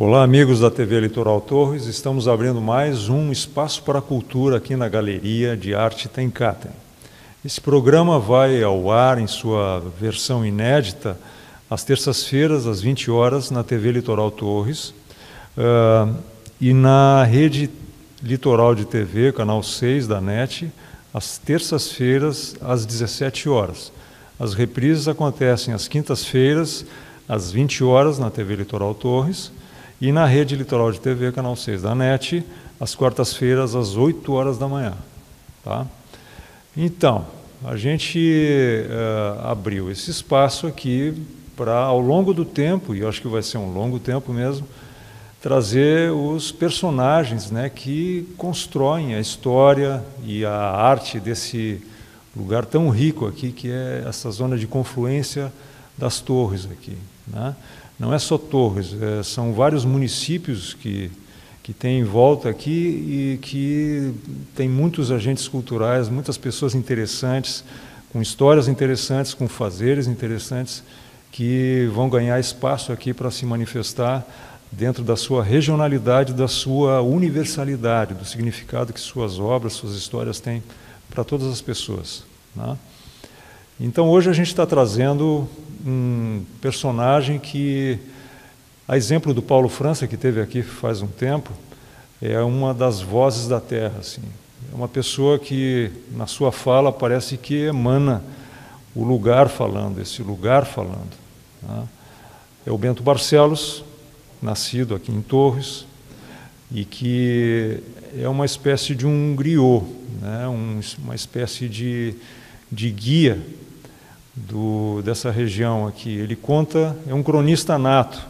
Olá, amigos da TV Litoral Torres. Estamos abrindo mais um espaço para a cultura aqui na Galeria de Arte Tenkaten. Esse programa vai ao ar em sua versão inédita às terças-feiras, às 20 horas, na TV Litoral Torres e na Rede Litoral de TV, canal 6 da NET, às terças-feiras, às 17 horas. As reprises acontecem às quintas-feiras, às 20 horas, na TV Litoral Torres, e na Rede Litoral de TV, canal 6 da NET, às quartas-feiras, às 8 horas da manhã. Tá? Então, a gente abriu esse espaço aqui para, ao longo do tempo, e eu acho que vai ser um longo tempo mesmo, trazer os personagens, né, que constroem a história e a arte desse lugar tão rico aqui, que é essa zona de confluência das torres aqui, né? Não é só Torres, são vários municípios que tem em volta aqui e que tem muitos agentes culturais, muitas pessoas interessantes, com histórias interessantes, com fazeres interessantes, que vão ganhar espaço aqui para se manifestar dentro da sua regionalidade, da sua universalidade, do significado que suas obras, suas histórias têm para todas as pessoas, né? Então hoje a gente está trazendo um personagem que, a exemplo do Paulo França, que esteve aqui faz um tempo, é uma das vozes da terra, assim. É uma pessoa que, na sua fala, parece que emana o lugar falando, esse lugar falando, né? É o Bento Barcelos, nascido aqui em Torres, e que é uma espécie de um griot, né? Uma espécie de guia dessa região aqui. Ele conta, é um cronista nato,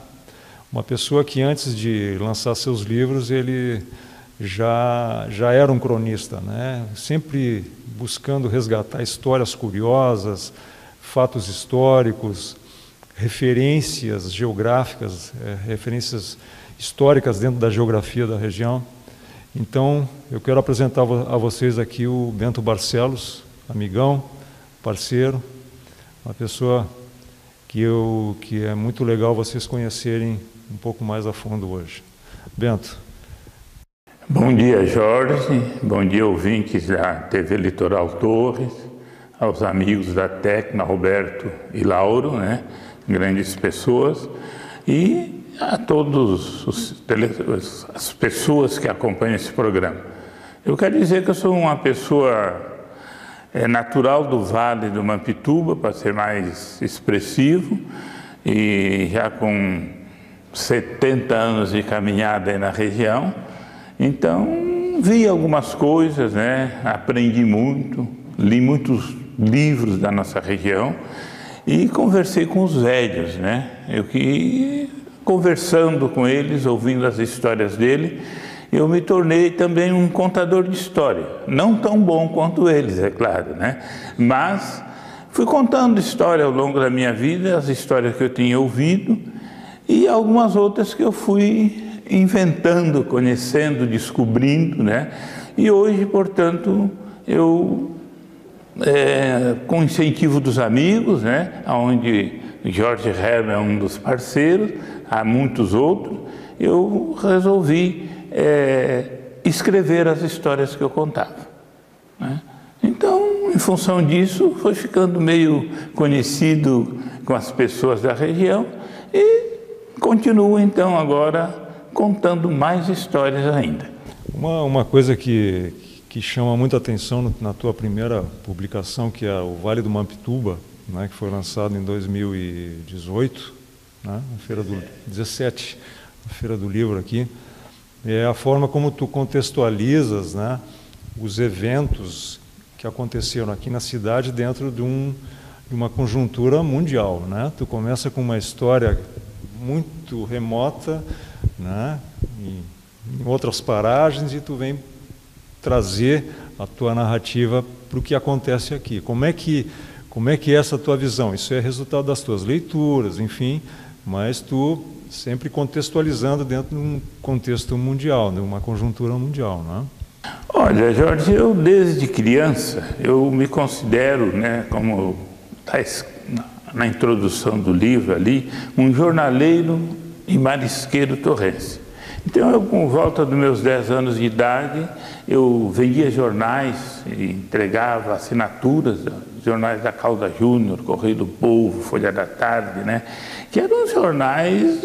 uma pessoa que antes de lançar seus livros ele já era um cronista, né? Sempre buscando resgatar histórias curiosas, fatos históricos, referências geográficas, referências históricas dentro da geografia da região. Então eu quero apresentar a vocês aqui o Bento Barcelos, amigão, parceiro, uma pessoa que é muito legal vocês conhecerem um pouco mais a fundo hoje. Bento. Bom dia, Jorge. Bom dia, ouvintes da TV Litoral Torres, aos amigos da Tecna, Roberto e Lauro, né? Grandes pessoas, e a todas as pessoas que acompanham esse programa. Eu quero dizer que eu sou uma pessoa natural do Vale do Mampituba, para ser mais expressivo, e já com 70 anos de caminhada aí na região. Então, vi algumas coisas, né? Aprendi muito, li muitos livros da nossa região e conversei com os velhos, né? Conversando com eles, ouvindo as histórias dele, eu me tornei também um contador de história. Não tão bom quanto eles, é claro, né? Mas fui contando história ao longo da minha vida, as histórias que eu tinha ouvido e algumas outras que eu fui inventando, conhecendo, descobrindo, né? E hoje, portanto, eu, com incentivo dos amigos, né? Onde Jorge Herman é um dos parceiros, há muitos outros, eu resolvi escrever as histórias que eu contava, né? Então, em função disso, foi ficando meio conhecido com as pessoas da região e continuo, então, agora contando mais histórias ainda. Uma coisa que chama muita atenção na tua primeira publicação, que é o Vale do Mampituba, né, que foi lançado em 2018, né, na Feira do 17, na Feira do Livro aqui, é a forma como tu contextualizas, né, os eventos que aconteceram aqui na cidade dentro de uma conjuntura mundial, né? Tu começa com uma história muito remota, né, em outras paragens, e tu vem trazer a tua narrativa para o que acontece aqui. Como é que é essa tua visão? Isso é resultado das tuas leituras, enfim, mas tu sempre contextualizando dentro de um contexto mundial, de uma conjuntura mundial, não é? Olha, Jorge, eu desde criança, eu me considero, né, como está na introdução do livro ali, um jornaleiro e marisqueiro torrense. Então, eu, com volta dos meus 10 anos de idade, eu vendia jornais e entregava assinaturas, jornais da Causa Júnior, Correio do Povo, Folha da Tarde, né? Que eram jornais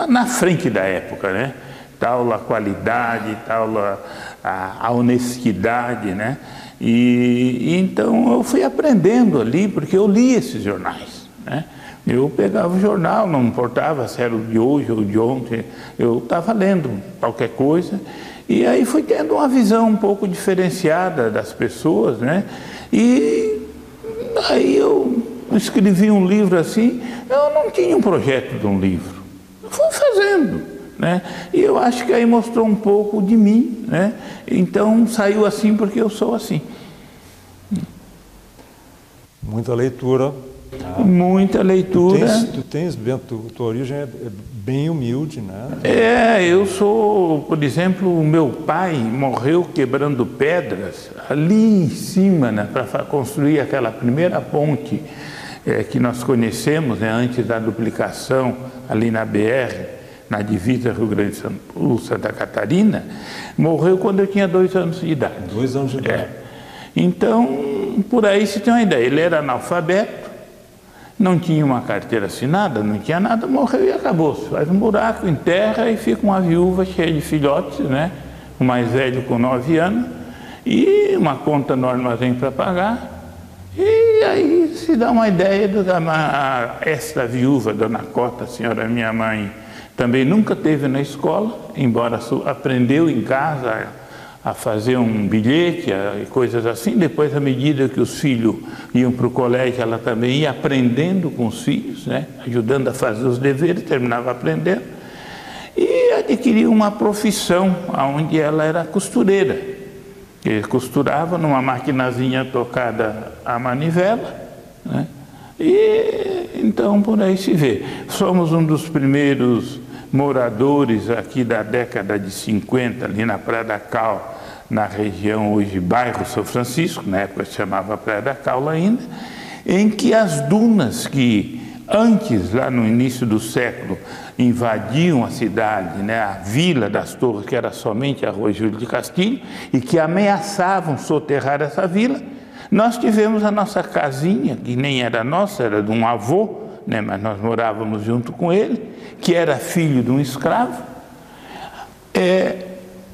na frente da época, né? Tal a qualidade, tal a honestidade, né? E então eu fui aprendendo ali, porque eu li esses jornais, né? Eu pegava o jornal, não importava se era o de hoje ou de ontem, eu estava lendo qualquer coisa, e aí fui tendo uma visão um pouco diferenciada das pessoas, né? E aí eu escrevi um livro assim, eu não tinha um projeto de um livro, eu fui fazendo, né? E eu acho que aí mostrou um pouco de mim, né? Então saiu assim porque eu sou assim. Muita leitura. Muita leitura. Tu tens, Bento, tua origem é bem humilde, né? Eu sou, por exemplo, o meu pai morreu quebrando pedras ali em cima, né, para construir aquela primeira ponte que nós conhecemos, né, antes da duplicação ali na BR, na divisa Rio Grande do Sul, Santa Catarina. Morreu quando eu tinha 2 anos de idade. 2 anos de idade. Então, por aí se tem uma ideia. Ele era analfabeto, não tinha uma carteira assinada, não tinha nada, morreu e acabou-se. Faz um buraco, enterra e fica uma viúva cheia de filhotes, né? O mais velho com 9 anos, e uma conta no armazém para pagar. E aí se dá uma ideia esta viúva, Dona Cota, a senhora minha mãe, também nunca teve na escola, embora aprendeu em casa a fazer um bilhete e coisas assim. Depois, à medida que os filhos iam para o colégio, ela também ia aprendendo com os filhos, né? Ajudando a fazer os deveres, terminava aprendendo. E adquiriu uma profissão, onde ela era costureira. Ele costurava numa maquinazinha tocada à manivela, né? E então por aí se vê. Somos um dos primeiros moradores aqui da década de 50, ali na Praia da Cal, na região hoje bairro São Francisco, na época se chamava Praia da Caula ainda, em que as dunas que antes, lá no início do século, invadiam a cidade, né, a Vila das Torres, que era somente a Rua Júlio de Castilho, e que ameaçavam soterrar essa vila, nós tivemos a nossa casinha, que nem era nossa, era de um avô, né, mas nós morávamos junto com ele, que era filho de um escravo.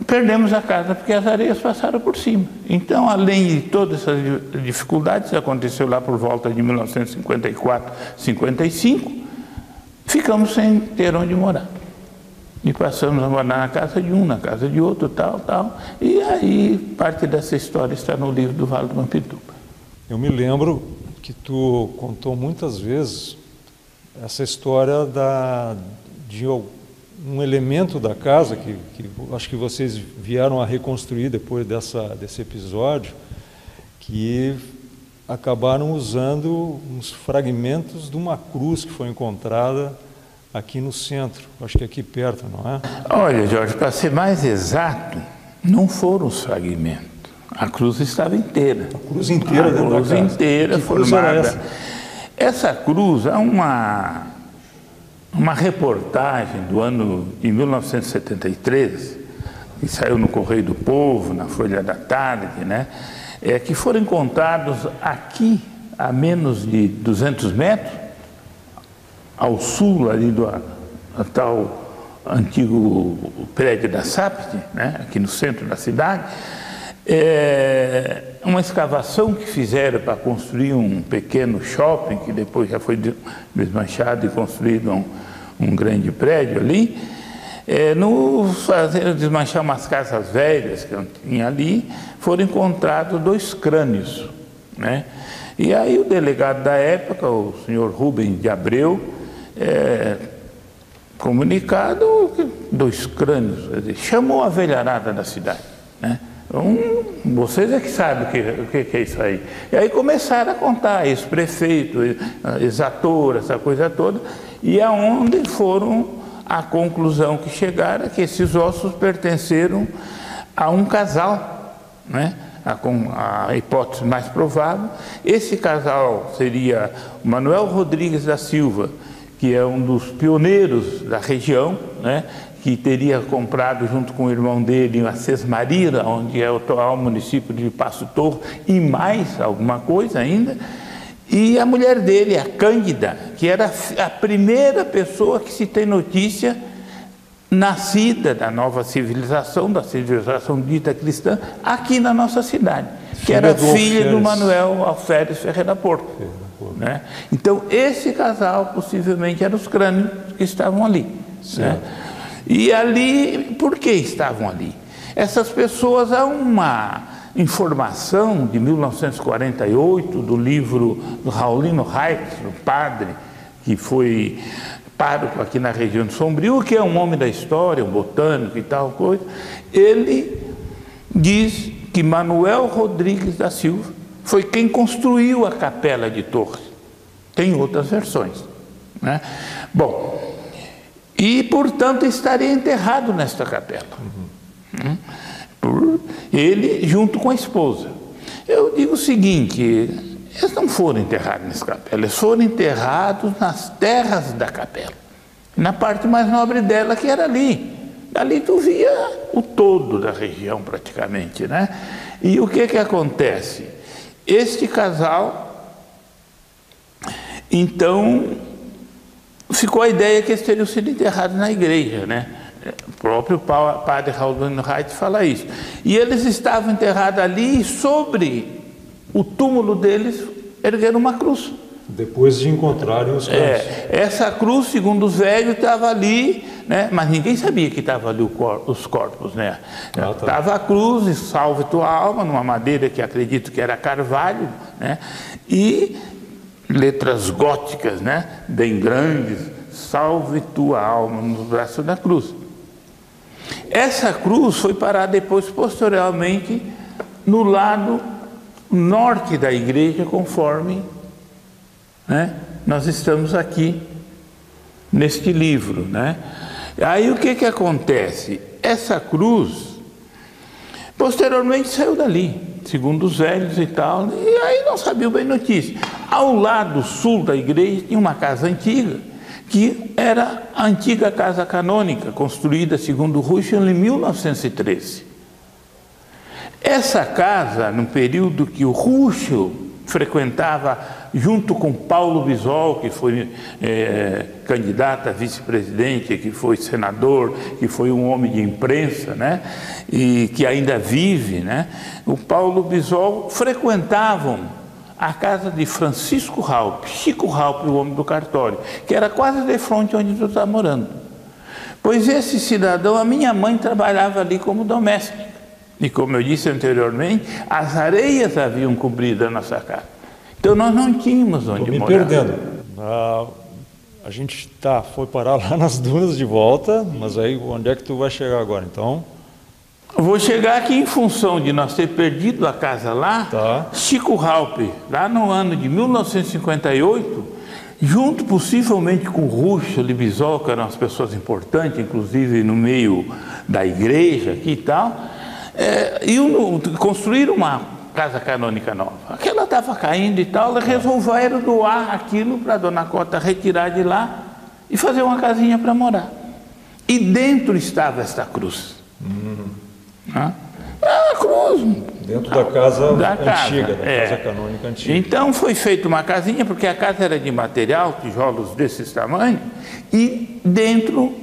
Perdemos a casa porque as areias passaram por cima. Então, além de todas essas dificuldades, aconteceu lá por volta de 1954, 55, ficamos sem ter onde morar. E passamos a morar na casa de um, na casa de outro, tal. E aí, parte dessa história está no livro do Vale do Mampituba. Eu me lembro que tu contou muitas vezes essa história de um elemento da casa que acho que vocês vieram a reconstruir depois desse episódio, que acabaram usando uns fragmentos de uma cruz que foi encontrada aqui no centro, acho que aqui perto, não é? Olha, Jorge, para ser mais exato, não foram os fragmentos. A cruz estava inteira. A cruz inteira dentro da casa. A cruz inteira formada. Essa cruz é uma reportagem do ano de 1973, que saiu no Correio do Povo, na Folha da Tarde, né? Que foram encontrados aqui, a menos de 200 metros, ao sul ali do tal antigo prédio da SAPT, né? Aqui no centro da cidade, uma escavação que fizeram para construir um pequeno shopping, que depois já foi desmanchado e construído um grande prédio ali. Nos fazer desmanchar umas casas velhas que tinha ali, foram encontrados 2 crânios, né? E aí o delegado da época, o senhor Rubens de Abreu, comunicado, 2 crânios, chamou a velharada da cidade, né? Vocês é que sabem o que é isso aí. E aí começaram a contar, ex-prefeito, ex-ator, essa coisa toda, e aonde foram a conclusão que chegaram, que esses ossos pertenceram a um casal, né? A hipótese mais provável. Esse casal seria Manuel Rodrigues da Silva, que é um dos pioneiros da região, né, que teria comprado junto com o irmão dele a Sesmarira, onde é o atual município de Passo Torre, e mais alguma coisa ainda. E a mulher dele, a Cândida, que era a primeira pessoa que se tem notícia nascida da nova civilização, da civilização dita cristã, aqui na nossa cidade, que era filha do Manuel Alferes Ferreira Porto. Né? Então, esse casal possivelmente eram os crânios que estavam ali. Né? E ali, por que estavam ali? Essas pessoas, há uma informação de 1948 do livro do Raulino Reitz, o padre que foi pároco aqui na região de Sombrio, que é um homem da história, um botânico e tal coisa. Ele diz que Manuel Rodrigues da Silva foi quem construiu a Capela de Torres. Tem outras versões, né? Bom, e portanto estaria enterrado nesta capela. Por ele junto com a esposa. Eu digo o seguinte: eles não foram enterrados nessa capela, eles foram enterrados nas terras da capela, na parte mais nobre dela, que era ali. Dali tu via o todo da região praticamente, né? E o que acontece? Este casal, então, ficou a ideia que eles teriam sido enterrados na igreja, né? O próprio padre Raulino Reitz fala isso. E eles estavam enterrados ali, e sobre o túmulo deles ergueram uma cruz. Depois de encontrarem os crânios. Essa cruz, segundo os velhos, estava ali, né? Mas ninguém sabia que estava ali os corpos, né? Estava a cruz, e salve tua alma, numa madeira que acredito que era carvalho, né? E letras góticas, né? Bem grandes, salve tua alma, no braço da cruz. Essa cruz foi parar depois, posteriormente, no lado norte da igreja, conforme, né, nós estamos aqui neste livro, né? Aí o que acontece? Essa cruz posteriormente saiu dali, segundo os velhos e tal, e aí não sabiam bem notícia. Ao lado sul da igreja tinha uma casa antiga, que era a antiga casa canônica, construída segundo Ruschel em 1913. Essa casa, no período que o Ruschel frequentava junto com Paulo Bisol, que foi candidato a vice-presidente, que foi senador, que foi um homem de imprensa, né? E que ainda vive, né? O Paulo Bisol frequentavam a casa de Francisco Raup, Chico Raup, o homem do cartório, que era quase de frente onde tu está morando. Pois esse cidadão, a minha mãe trabalhava ali como doméstica. E como eu disse anteriormente, as areias haviam cobrido a nossa casa. Então nós não tínhamos onde morar. Estou me perdendo. A gente foi parar lá nas dunas de volta, mas aí onde é que tu vai chegar agora, então? Vou chegar aqui em função de nós ter perdido a casa lá. Chico Raup, lá no ano de 1958, junto possivelmente com Ruschel e Bisol, que eram as pessoas importantes, inclusive no meio da igreja aqui e tal, construíram uma casa canônica nova. Aquela estava caindo e tal, resolveram doar aquilo para a dona Cota retirar de lá e fazer uma casinha para morar. E dentro estava esta cruz. A cruz. Dentro da casa antiga, da casa canônica antiga. Então foi feita uma casinha, porque a casa era de material, tijolos desses tamanhos, e dentro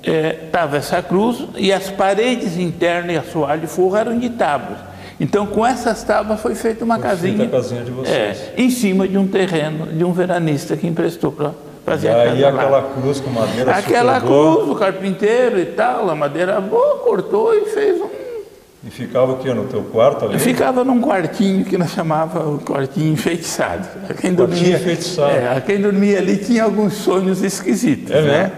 estava essa cruz, e as paredes internas e assoalho de forro eram de tábuas. Então com essas tábuas foi feita uma casinha, a casinha de vocês. Em cima de um terreno de um veranista que emprestou para fazer a casa. E aí aquela cruz com madeira aquela cruz, o carpinteiro e tal, a madeira boa, cortou e fez E ficava o quê? No teu quarto ali? Ficava num quartinho que nós chamávamos o quartinho enfeitiçado. Quem dormia ali tinha alguns sonhos esquisitos. Né?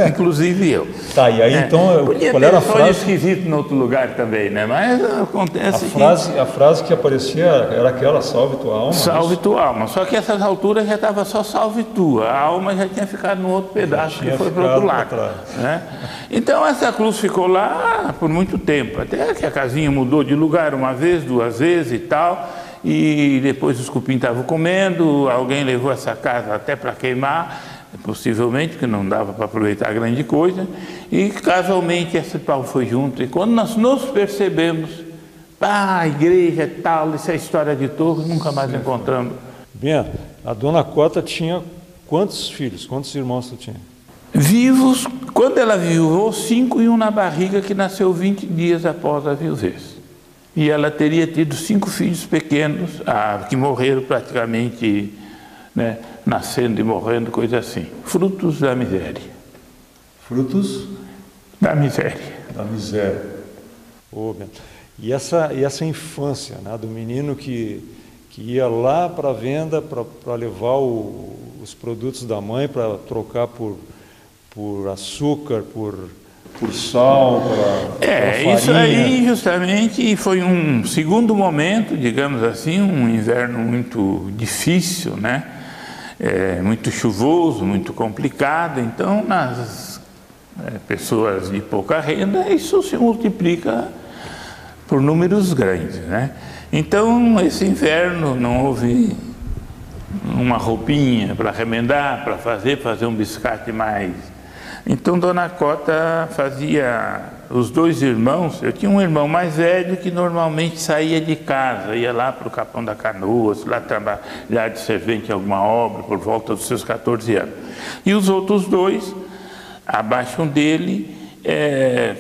Inclusive eu. Tá, e aí então, qual era a frase? Esquisito em outro lugar também, né? Mas acontece a frase que aparecia era aquela, salve tua alma. Salve tua alma, só que essas alturas já estava só salve tua, a alma já tinha ficado no outro pedaço, que foi para o outro lado. Né? Então essa cruz ficou lá por muito tempo, até que a casinha mudou de lugar uma vez, duas vezes e tal, e depois os cupim estavam comendo, alguém levou essa casa até para queimar, possivelmente, porque não dava para aproveitar grande coisa, e casualmente esse pau foi junto, e quando nós nos percebemos, a igreja tal, essa história de Torres, nunca mais encontramos. Bento, a dona Cota tinha quantos filhos, quantos irmãos tu tinha? Vivos, quando ela viuvou, 5 e um na barriga, que nasceu 20 dias após a viuvez. E ela teria tido 5 filhos pequenos, que morreram praticamente, né, nascendo e morrendo, coisa assim. Frutos da miséria. Frutos? Da miséria. Da miséria. Ô, Bento. E essa infância, né, do menino que ia lá para a venda para levar os produtos da mãe, para trocar por açúcar, por sal, para farinha. Isso aí justamente foi um segundo momento, digamos assim, um inverno muito difícil, né? Muito chuvoso, muito complicado. Então, nas pessoas de pouca renda, isso se multiplica por números grandes, né? Então, esse inverno não houve uma roupinha para remendar, para fazer um biscate mais. Então, Dona Cota fazia, os 2 irmãos, eu tinha um irmão mais velho que normalmente saía de casa, ia lá para o Capão da Canoas, lá trabalhar de servente em alguma obra, por volta dos seus 14 anos. E os outros 2, abaixo dele,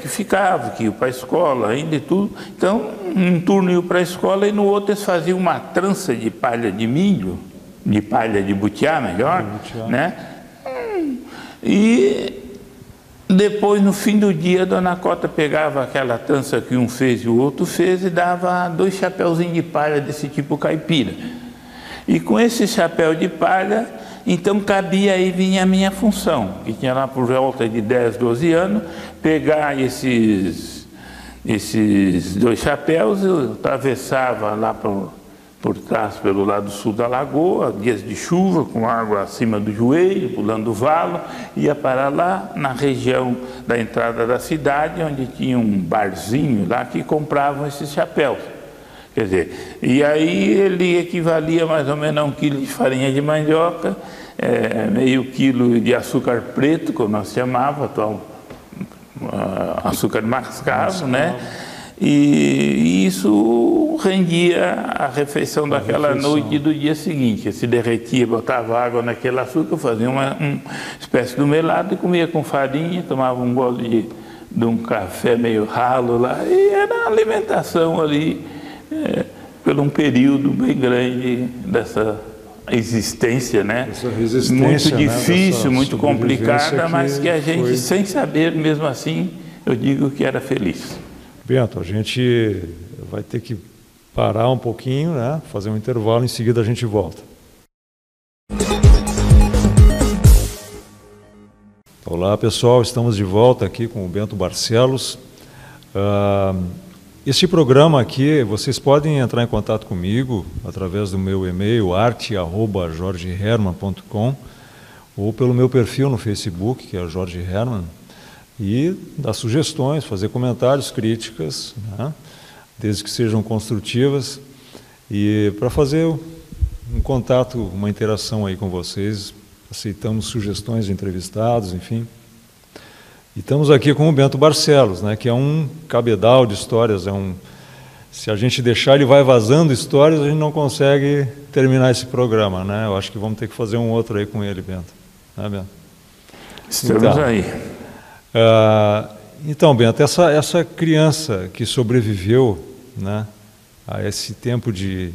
que ficavam, que iam para a escola ainda e tudo. Então, um turno iam para a escola e no outro eles faziam uma trança de palha de milho, de palha de butiá, melhor, né? E depois, no fim do dia, a Dona Cota pegava aquela trança que um fez e o outro fez e dava 2 chapéuzinhos de palha desse tipo caipira. E com esse chapéu de palha, então cabia aí, vinha a minha função, que tinha lá por volta de 10, 12 anos, pegar esses 2 chapéus, eu atravessava lá por trás, pelo lado sul da lagoa, dias de chuva, com água acima do joelho, pulando o valo, ia parar lá na região da entrada da cidade, onde tinha um barzinho lá que compravam esses chapéus. Quer dizer, e aí ele equivalia mais ou menos a 1 quilo de farinha de mandioca, meio quilo de açúcar preto, como nós chamávamos, açúcar mascavo, né? E isso rendia a refeição daquela noite e do dia seguinte. Se derretia, botava água naquele açúcar, fazia uma espécie de melado e comia com farinha, tomava um gole de um café meio ralo lá, e era a alimentação ali, por um período bem grande dessa existência, né? Essa resistência, muito difícil, né? Muito complicada, mas que a gente, foi... sem saber, mesmo assim, eu digo que era feliz. Bento, a gente vai ter que parar um pouquinho, né? Fazer um intervalo, em seguida a gente volta. Olá pessoal, estamos de volta aqui com o Bento Barcelos. Este programa aqui, vocês podem entrar em contato comigo através do meu e-mail arte@jorgeherman.com ou pelo meu perfil no Facebook, que é Jorge Herman, e dar sugestões, fazer comentários, críticas, né? Desde que sejam construtivas, e para fazer um contato, uma interação aí com vocês. Aceitamos sugestões de entrevistados, enfim. E estamos aqui com o Bento Barcelos, né, que é um cabedal de histórias. Se a gente deixar, ele vai vazando histórias, a gente não consegue terminar esse programa, né? Eu acho que vamos ter que fazer um outro aí com ele, Bento. Né, Bento? Estamos aí. Então, Bento, essa criança que sobreviveu, né, a esse tempo de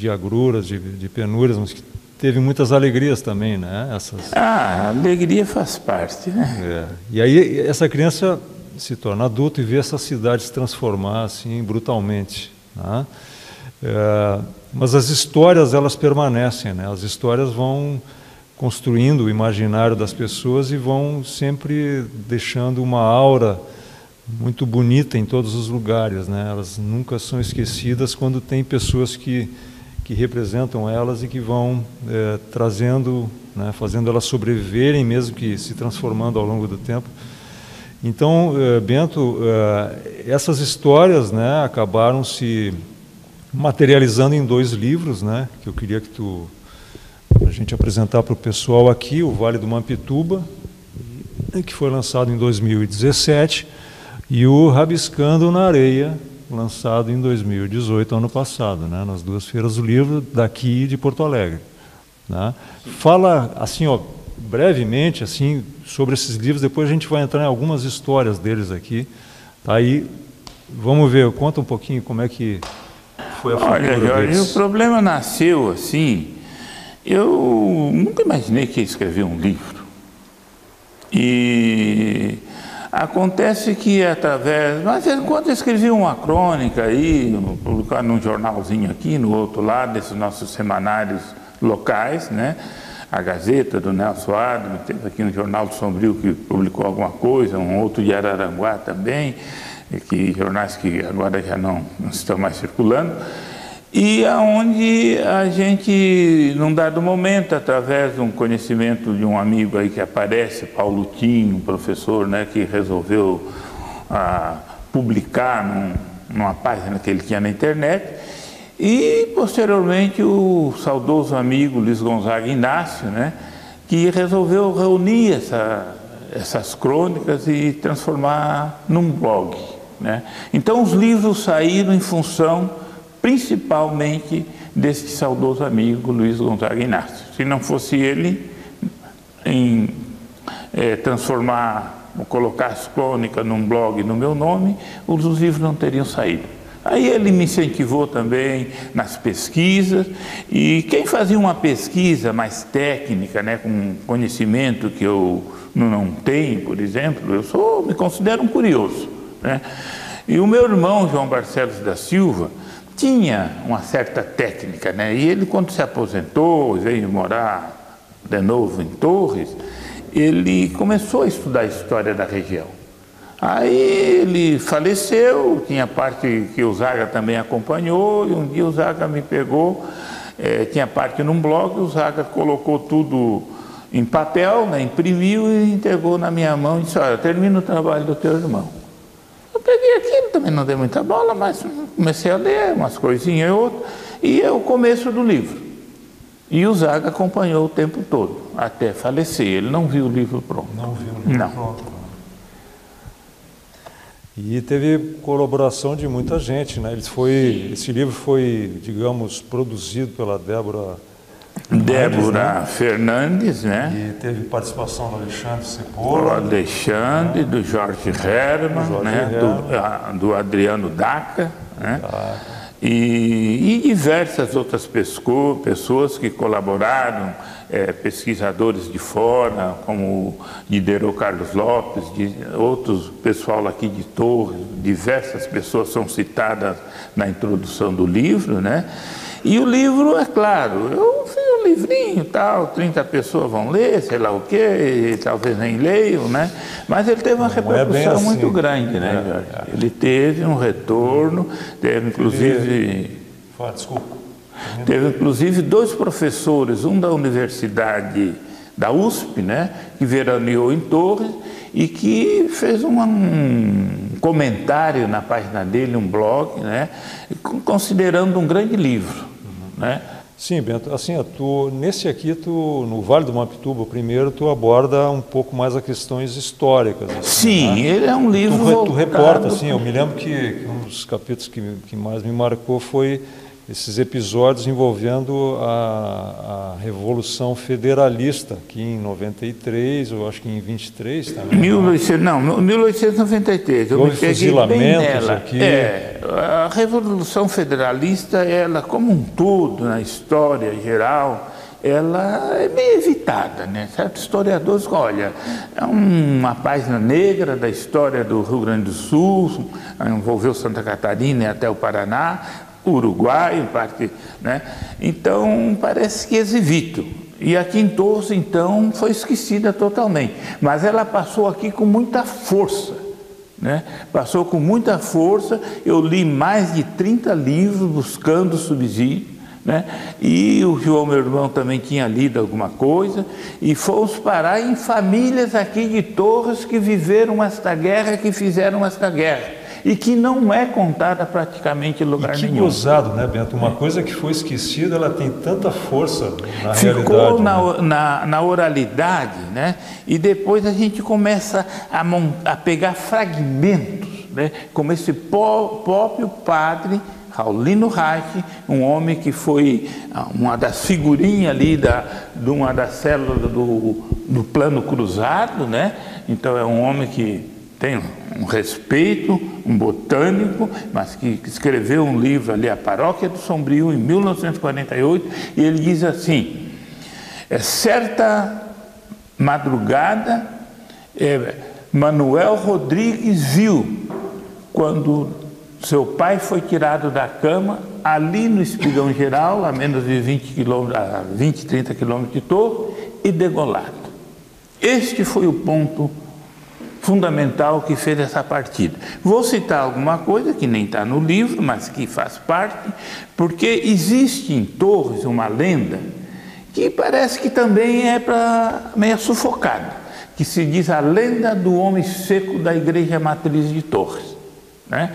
agruras, de penúrias, mas que teve muitas alegrias também, né? A alegria faz parte, né? E aí essa criança se torna adulta e vê essa cidade se transformar assim brutalmente, né? Mas as histórias, elas permanecem, né? As histórias vão construindo o imaginário das pessoas e vão sempre deixando uma aura muito bonita em todos os lugares, né? Elas nunca são esquecidas quando tem pessoas que representam elas e que vão trazendo, né, fazendo elas sobreviverem, mesmo que se transformando ao longo do tempo. Então, Bento, essas histórias, né, acabaram se materializando em 2 livros, né, que eu queria que tu a gente apresentar para o pessoal aqui, o Vale do Mampituba, que foi lançado em 2017, e o Rabiscando na Areia, lançado em 2018, ano passado, né, nas duas feiras do livro daqui de Porto Alegre. Né? Fala assim, ó, brevemente assim, sobre esses livros, depois a gente vai entrar em algumas histórias deles aqui. Aí, vamos ver, conta um pouquinho como é que foi a formatura deles. Olha, Jorge, o problema nasceu assim, eu nunca imaginei que ia escrever um livro. E acontece que através, mas enquanto eu escrevi uma crônica aí, publicar num jornalzinho aqui, no outro lado, desses nossos semanários locais, né? A Gazeta do Nelson Adams, teve aqui um jornal do Sombrio que publicou alguma coisa, um outro de Araranguá também, jornais que agora já não estão mais circulando, e aonde a gente, num dado momento, através de um conhecimento de um amigo aí que aparece, Paulo Tinho, um professor, né, que resolveu publicar numa página que ele tinha na internet, e posteriormente o saudoso amigo Luiz Gonzaga Inácio, né, que resolveu reunir essas crônicas e transformar num blog, né? Então os livros saíram em função principalmente desse saudoso amigo Luiz Gonzaga Inácio. Se não fosse ele em colocar as crônicas num blog no meu nome, os livros não teriam saído. Aí ele me incentivou também nas pesquisas, e quem fazia uma pesquisa mais técnica, né, com conhecimento que eu não tenho, por exemplo, eu me considero um curioso, né? E o meu irmão, João Barcelos da Silva, tinha uma certa técnica, né? E ele, quando se aposentou, veio morar de novo em Torres, ele começou a estudar a história da região. Aí ele faleceu, tinha parte que o Zaga também acompanhou, e um dia o Zaga me pegou, tinha parte num blog, o Zaga colocou tudo em papel, né, imprimiu e entregou na minha mão e disse: olha, termina o trabalho do teu irmão. Eu peguei aquilo, também não dei muita bola, mas comecei a ler umas coisinhas e outras, e é o começo do livro. E o Zaga acompanhou o tempo todo, até falecer. Ele não viu o livro pronto. Não viu o livro pronto. E teve colaboração de muita gente, né? Esse livro foi, digamos, produzido pela Débora Fernandes, né? E teve participação do Alexandre Cebola. Do Alexandre, do Jorge Herman, né? Do Adriano Daca, né? E diversas outras pessoas que colaboraram, pesquisadores de fora, como o Diderot Carlos Lopes, outros pessoal aqui de Torres, diversas pessoas são citadas na introdução do livro, né? E o livro, é claro, eu fiz um livrinho, tal, 30 pessoas vão ler, sei lá o quê, talvez nem leiam, né? Mas ele teve uma repercussão muito grande, né, Jorge? Ele teve um retorno, teve inclusive... Desculpa. Teve inclusive 2 professores, um da Universidade da USP, né, que veraneou em Torres e que fez um comentário na página dele, um blog, né, considerando um grande livro, né? Sim, Bento, assim, nesse aqui, no Vale do Mampituba, primeiro, tu aborda um pouco mais as questões históricas. Assim, sim, né? Ele é um livro Tu reporta, assim, eu me lembro que um dos capítulos que mais me marcou foi esses episódios envolvendo a Revolução Federalista, que em 93, eu acho que em 23 também. 1893, eu me peguei bem nela. Aqui. A Revolução Federalista, ela como um todo, na história geral, ela é meio evitada, né? Certos historiadores, olha, é uma página negra da história do Rio Grande do Sul, envolveu Santa Catarina e até o Paraná, Uruguai, em parte, né? Então, parece que eles evitam. E aqui em Torres, então, foi esquecida totalmente. Mas ela passou aqui com muita força, né? Passou com muita força. Eu li mais de 30 livros buscando subsídio, né? E o João, meu irmão, também tinha lido alguma coisa. E fomos parar em famílias aqui de Torres que viveram esta guerra, que fizeram esta guerra. e que não é contada praticamente em lugar nenhum. Que gozado, né, Bento? Uma coisa que foi esquecida, ela tem tanta força na Ficou realidade. na oralidade, né? E depois a gente começa a pegar fragmentos, né? Como esse próprio padre Raulino Reich, um homem que foi uma das figurinhas ali de uma das células do plano cruzado, né? Então é um homem que tem um respeito, um botânico, mas que escreveu um livro ali, A Paróquia do Sombrio, em 1948, e ele diz assim: certa madrugada, Manuel Rodrigues viu, quando seu pai foi tirado da cama, ali no Espigão Geral, a menos de 20, 30 quilômetros de Torre, e degolado. Este foi o ponto fundamental que fez essa partida. Vou citar alguma coisa que nem está no livro, mas que faz parte, porque existe em Torres uma lenda que parece que também é meio sufocada, que se diz a lenda do homem seco da Igreja Matriz de Torres, né?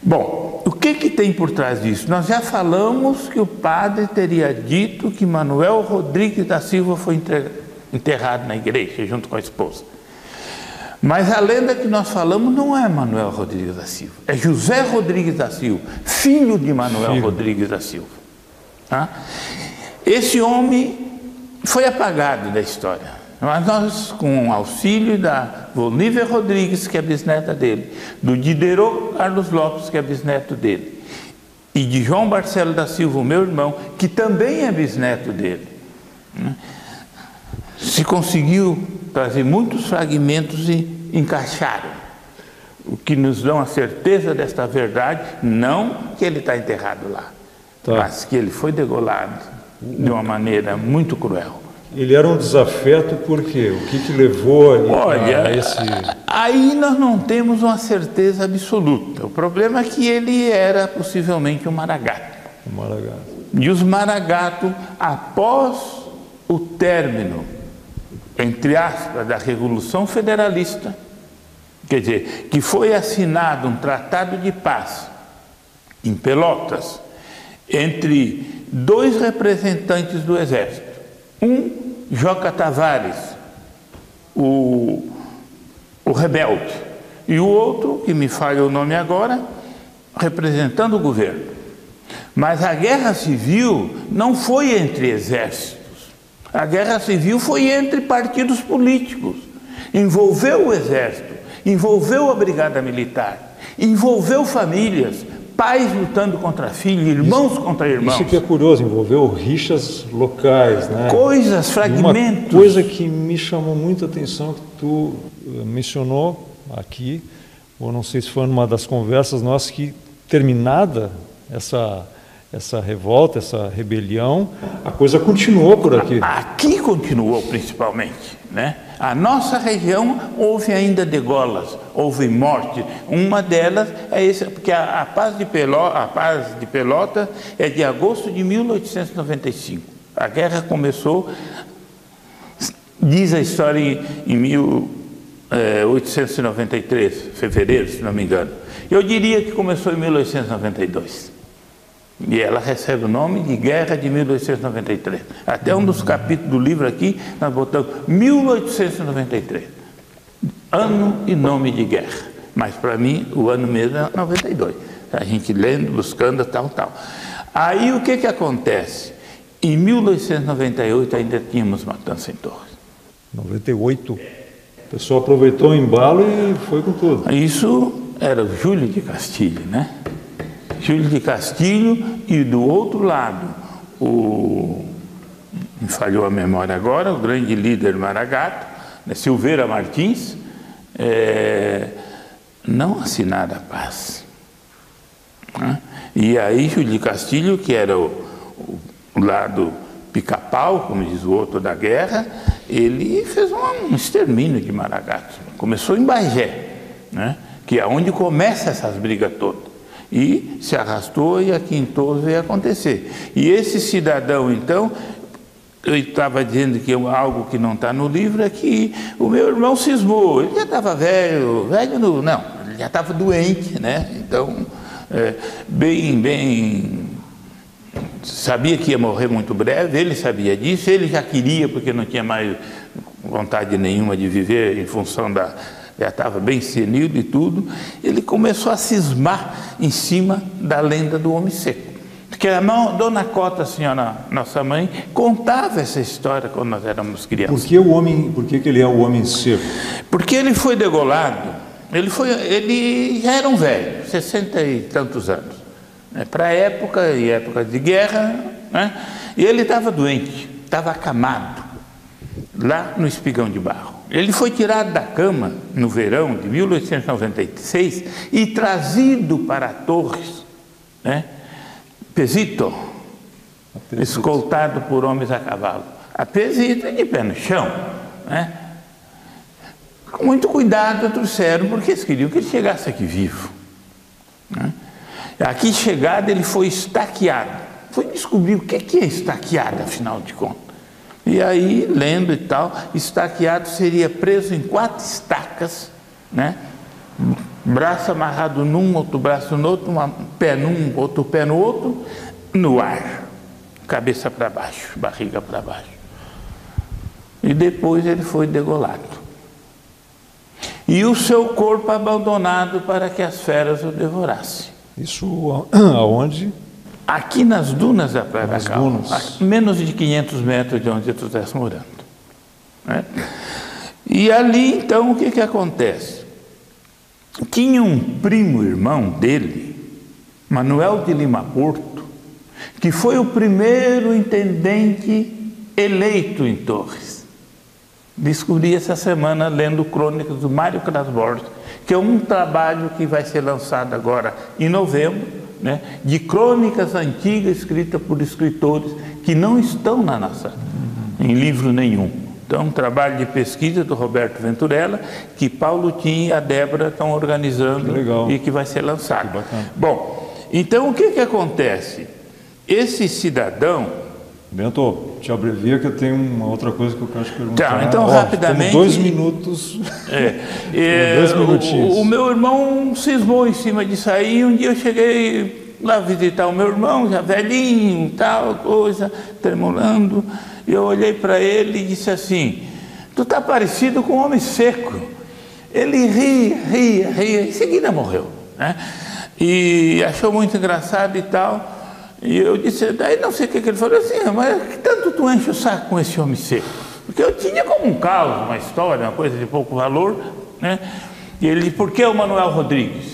Bom, o que tem por trás disso? Nós já falamos que o padre teria dito que Manuel Rodrigues da Silva foi enterrado na igreja, junto com a esposa. Mas a lenda que nós falamos não é Manuel Rodrigues da Silva, é José Rodrigues da Silva, filho de Manuel Rodrigues da Silva. Tá? Esse homem foi apagado da história. Mas nós, com o auxílio da Bolívia Rodrigues, que é a bisneta dele, do Diderot Carlos Lopes, que é bisneto dele, e de João Marcelo da Silva, meu irmão, que também é bisneto dele, né? Se conseguiu trazer muitos fragmentos e encaixaram, o que nos dão a certeza desta verdade, não que ele está enterrado lá, mas que ele foi degolado de uma maneira muito cruel. Ele era um desafeto por quê? O que levou a esse... Aí nós não temos uma certeza absoluta. O problema é que ele era possivelmente um maragato. E os maragatos, após o término, entre aspas, da Revolução Federalista, quer dizer, que foi assinado um tratado de paz em Pelotas entre dois representantes do Exército. Joca Tavares, o rebelde, e o outro, que me falha o nome agora, representando o governo. Mas a guerra civil não foi entre exércitos, a guerra civil foi entre partidos políticos, envolveu o exército, envolveu a brigada militar, envolveu famílias, pais lutando contra filhos, irmãos contra irmãos. Isso que é curioso, envolveu rixas locais, né? Coisas, fragmentos. Uma coisa que me chamou muita atenção, que tu mencionou aqui, ou não sei se foi numa das conversas nossas, que terminada essa revolta, essa rebelião, a coisa continuou por aqui. Aqui continuou principalmente, né? A nossa região houve ainda degolas, houve morte. Uma delas é essa, porque a paz de Pelotas é de agosto de 1895. A guerra começou, diz a história, em 1893, fevereiro, se não me engano. Eu diria que começou em 1892. E ela recebe o nome de Guerra de 1893. Até um dos capítulos do livro aqui, nós botamos 1893. Ano e nome de guerra. Mas para mim, o ano mesmo é 92. A gente lendo, buscando, tal. Aí o que acontece? Em 1898 ainda tínhamos matança em Torres. 98. O pessoal aproveitou o embalo e foi com tudo. Isso era o Júlio de Castilho, né? Júlio de Castilho, e do outro lado, me falhou a memória agora, o grande líder maragato, né, Silveira Martins, não assinaram a paz. Né? E aí Júlio de Castilho, que era o lado pica-pau, como diz o outro da guerra, ele fez um extermínio de maragatos. Começou em Bagé, né, que é onde começa essas brigas todas. E se arrastou, e aqui em Torres veio acontecer. E esse cidadão, então, eu estava dizendo que algo que não está no livro é que o meu irmão cismou. Ele já estava velho, não, ele já estava doente, né? Então, sabia que ia morrer muito breve, ele sabia disso, ele já queria, porque não tinha mais vontade nenhuma de viver em função já estava bem senil e tudo, ele começou a cismar em cima da lenda do homem seco. Porque a Dona Cota, a senhora, nossa mãe, contava essa história quando nós éramos crianças. Por que ele é o homem seco? Porque ele foi degolado, ele já era um velho, 60 e tantos anos. Para a época, e época de guerra, né? E ele estava doente, estava acamado, lá no Espigão de Barro. Ele foi tirado da cama no verão de 1896 e trazido para Torres, né? Pesito, escoltado por homens a cavalo. A pesito de pé no chão, né? Com muito cuidado trouxeram, porque eles queriam que ele chegasse aqui vivo, né? Aqui chegado ele foi estaqueado. Foi descobrir o que é estaqueado, afinal de contas. E aí, lendo e tal, estaqueado seria preso em 4 estacas, né? Braço amarrado num, outro braço no outro, um pé num, outro pé no outro, no ar, cabeça para baixo, barriga para baixo. E depois ele foi degolado. E o seu corpo abandonado para que as feras o devorassem. Isso aonde? Aqui nas dunas da Praia da Calma, dunas. a menos de 500 metros de onde tu estás morando, né? E ali, então, o que acontece? Tinha um primo irmão dele, Manuel de Lima Porto, que foi o primeiro intendente eleito em Torres. Descobri essa semana lendo Crônicas do Mário Cras Borges, que é um trabalho que vai ser lançado agora em novembro, né, de crônicas antigas escritas por escritores que não estão em livro nenhum. Então, um trabalho de pesquisa do Roberto Venturella, que Paulo Tim e a Débora estão organizando e que vai ser lançado. Bom, então o que acontece? Esse cidadão... Bento, te abrevia que eu tenho uma outra coisa que eu quero te perguntar. Tá, então, rapidamente... 2 minutos. 2 minutinhos. O meu irmão cismou em cima disso aí. Um dia eu cheguei lá visitar o meu irmão, já velhinho, tal coisa, tremulando. E eu olhei para ele e disse assim: tu tá parecido com um homem seco. Ele ria, em seguida morreu, né? E achou muito engraçado e tal. E eu disse, daí não sei o que ele falou assim, mas que tanto tu enche o saco com esse homem seco? Porque eu tinha como um caos, uma história, uma coisa de pouco valor, né? E ele disse, por que o Manuel Rodrigues?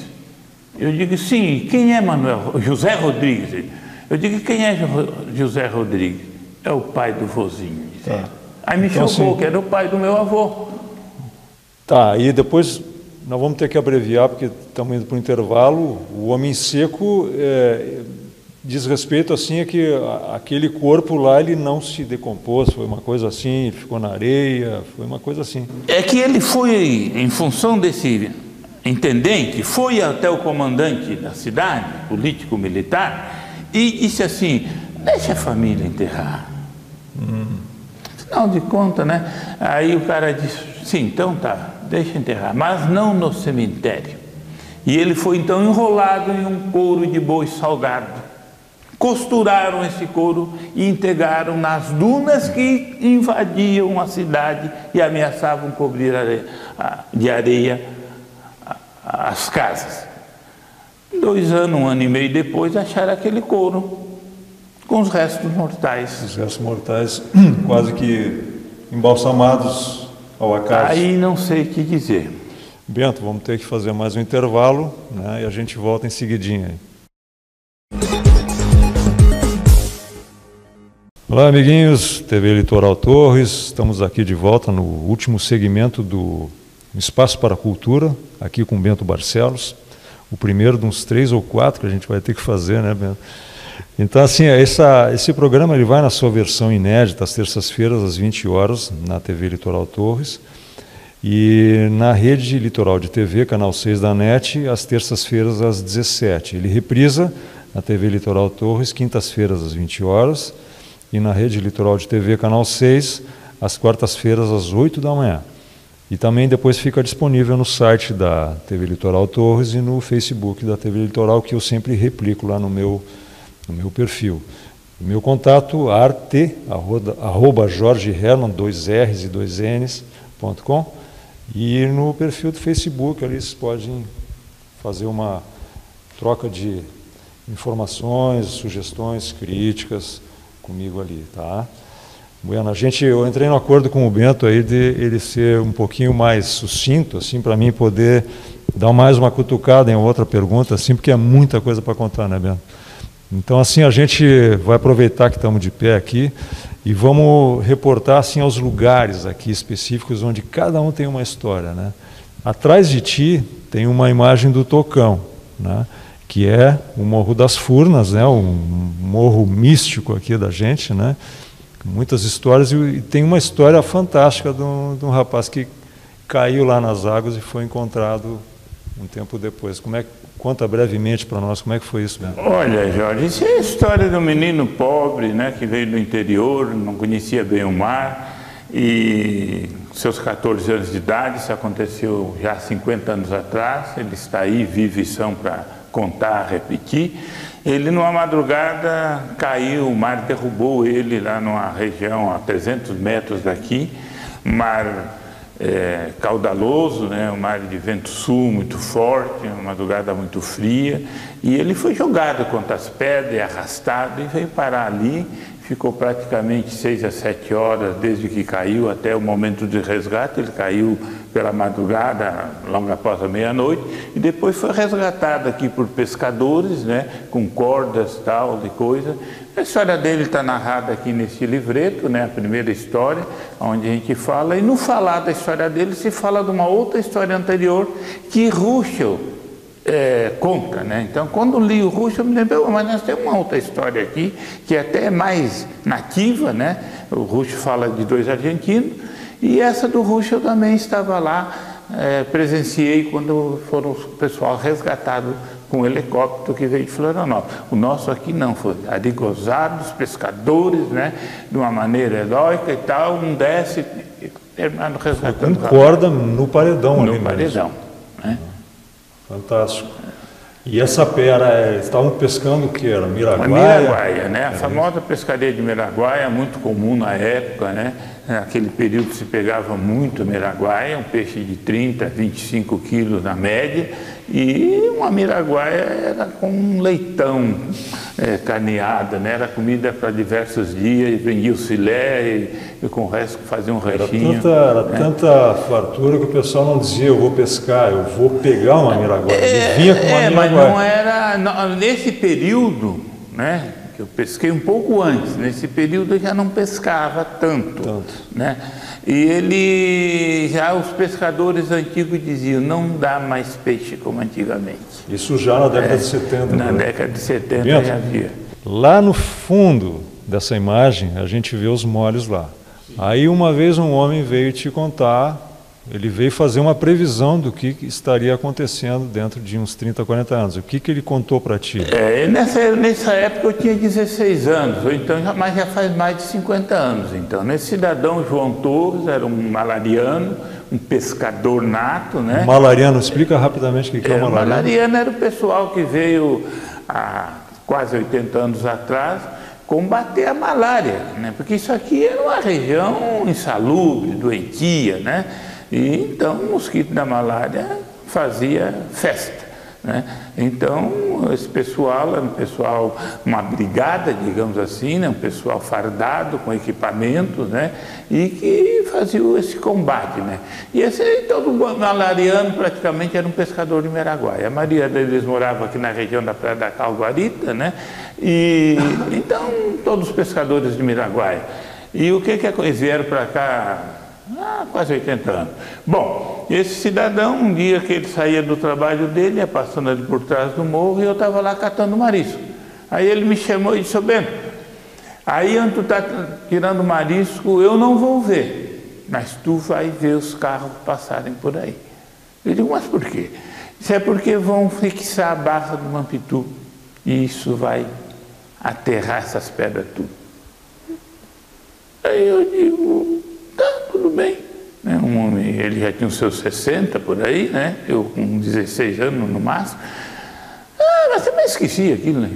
Eu digo, sim, quem é Manuel? José Rodrigues. Eu digo, quem é José Rodrigues? É o pai do vozinho. Tá. Aí me então, chocou, assim, que era o pai do meu avô. Tá, e depois nós vamos ter que abreviar, porque estamos indo para o intervalo. O homem seco diz respeito assim a que aquele corpo lá ele não se decompôs, foi uma coisa assim, ficou na areia, foi uma coisa assim. É que ele foi, em função desse intendente, foi até o comandante da cidade, político-militar, e disse assim, deixa a família enterrar. Afinal de contas, né? Aí o cara disse, sim, então tá, deixa enterrar, mas não no cemitério. E ele foi então enrolado em um couro de boi salgado. Costuraram esse couro e integraram nas dunas que invadiam a cidade e ameaçavam cobrir de areia as casas. 2 anos, 1 ano e meio depois, acharam aquele couro com os restos mortais. Os restos mortais quase que embalsamados ao acaso. Aí não sei o que dizer. Bento, vamos ter que fazer mais um intervalo, né, e a gente volta em seguidinha. Olá, amiguinhos, TV Litoral Torres, estamos aqui de volta no último segmento do Espaço para a Cultura, aqui com Bento Barcelos, o primeiro de uns 3 ou 4 que a gente vai ter que fazer, né, Bento? Então, assim, esse programa ele vai na sua versão inédita, às terças-feiras, às 20 horas, na TV Litoral Torres, e na Rede Litoral de TV, canal 6 da NET, às terças-feiras, às 17. Ele reprisa na TV Litoral Torres, quintas-feiras, às 20 horas, e na Rede Litoral de TV, Canal 6, às quartas-feiras, às 8 da manhã. E também depois fica disponível no site da TV Litoral Torres e no Facebook da TV Litoral, que eu sempre replico lá no meu perfil. O meu contato, arte@jorgeherman, 2 R's e 2 N's.com, e no perfil do Facebook, ali vocês podem fazer uma troca de informações, sugestões, críticas comigo ali, tá? Bueno, eu entrei no acordo com o Bento aí de ele ser um pouquinho mais sucinto, assim, para mim poder dar mais uma cutucada em outra pergunta, assim, porque é muita coisa para contar, né, Bento? Então, assim, a gente vai aproveitar que estamos de pé aqui e vamos reportar, assim, aos lugares aqui específicos onde cada um tem uma história, né? Atrás de ti tem uma imagem do Tocão, né? Que é o Morro das Furnas, né? Um morro místico aqui da gente, né? Muitas histórias, e tem uma história fantástica de um rapaz que caiu lá nas águas e foi encontrado um tempo depois. Conta brevemente para nós como é que foi isso, Bento. Olha, Jorge, isso é a história de um menino pobre, né, que veio do interior, não conhecia bem o mar, e seus 14 anos de idade, isso aconteceu já há 50 anos atrás, ele está aí, vive e são para contar, repetir. Ele, numa madrugada, caiu, o mar derrubou ele lá numa região a 300 metros daqui, mar caudaloso, né, um mar de vento sul muito forte, uma madrugada muito fria, e ele foi jogado contra as pedras, arrastado, e veio parar ali, ficou praticamente 6 a 7 horas desde que caiu até o momento de resgate. Ele caiu pela madrugada, logo após a meia-noite, e depois foi resgatado aqui por pescadores, né, com cordas, tal, de coisa. A história dele está narrada aqui nesse livreto, né, a primeira história, onde a gente fala, e no falar da história dele se fala de uma outra história anterior que Ruschel conta, né? Então, quando li o Ruschel, eu me lembrei, mas nós temos uma outra história aqui, que é até mais nativa, né? O Ruschel fala de 2 argentinos, e essa do Ruschel também estava lá, presenciei quando foram o pessoal resgatado com um helicóptero que veio de Florianópolis. O nosso aqui não, foi ali gozados, pescadores, né? De uma maneira heróica e tal, um desce, terminando resgatando. Com corda no paredão ali. No paredão, né? Fantástico. E essa pera, estavam pescando o que era? Miraguaia? Miraguaia, né? A famosa pescaria de Miraguaia, muito comum na época, né? Naquele período se pegava muito miraguaia, um peixe de 30, 25 quilos na média, e uma miraguaia era com um leitão carneada, né? Era comida para diversos dias, vendia o filé e com o resto fazia um restinho. Era tanta fartura que o pessoal não dizia eu vou pescar, eu vou pegar uma miraguaia. Ele vinha com uma miraguaia. Mas não era, nesse período, né? Que eu pesquei um pouco antes, nesse período eu já não pescava tanto. Né? E os pescadores antigos diziam, não dá mais peixe como antigamente. Isso já na década de 70. Na década de 70 já havia. Lá no fundo dessa imagem, a gente vê os molhos lá. Aí uma vez um homem veio te contar, ele veio fazer uma previsão do que estaria acontecendo dentro de uns 30, 40 anos. O que ele contou para ti? Nessa época eu tinha 16 anos, então mas já faz mais de 50 anos. Então, esse cidadão João Torres era um malariano, um pescador nato, né? Malariano, explica rapidamente o que é o malariano. Malariano era o pessoal que veio há quase 80 anos atrás combater a malária, né? Porque isso aqui era uma região insalubre, doentia, né? E então o mosquito da malária fazia festa, né? Então esse pessoal era um pessoal, uma brigada, digamos assim, né? Um pessoal fardado com equipamentos, né? E que fazia esse combate, né? E todo malariano praticamente era um pescador de Miraguaia. A maioria deles morava aqui na região da Praia da Calguarita, né? E então todos os pescadores de Miraguaia. E o que eles vieram para cá? Quase 80 anos. Bom, esse cidadão, um dia que ele saía do trabalho dele, ia passando ali por trás do morro, e eu estava lá catando marisco. Aí ele me chamou e disse, Bento, aí onde tu está tirando marisco, eu não vou ver, mas tu vai ver os carros passarem por aí. Eu digo, mas por quê? Isso é porque vão fixar a barra do Mampitu, e isso vai aterrar essas pedras tudo. Aí eu digo, tá, tudo bem. Né? Um homem, ele já tinha os seus 60 por aí, né? Eu com 16 anos no máximo. Ah, mas também esqueci aquilo, né?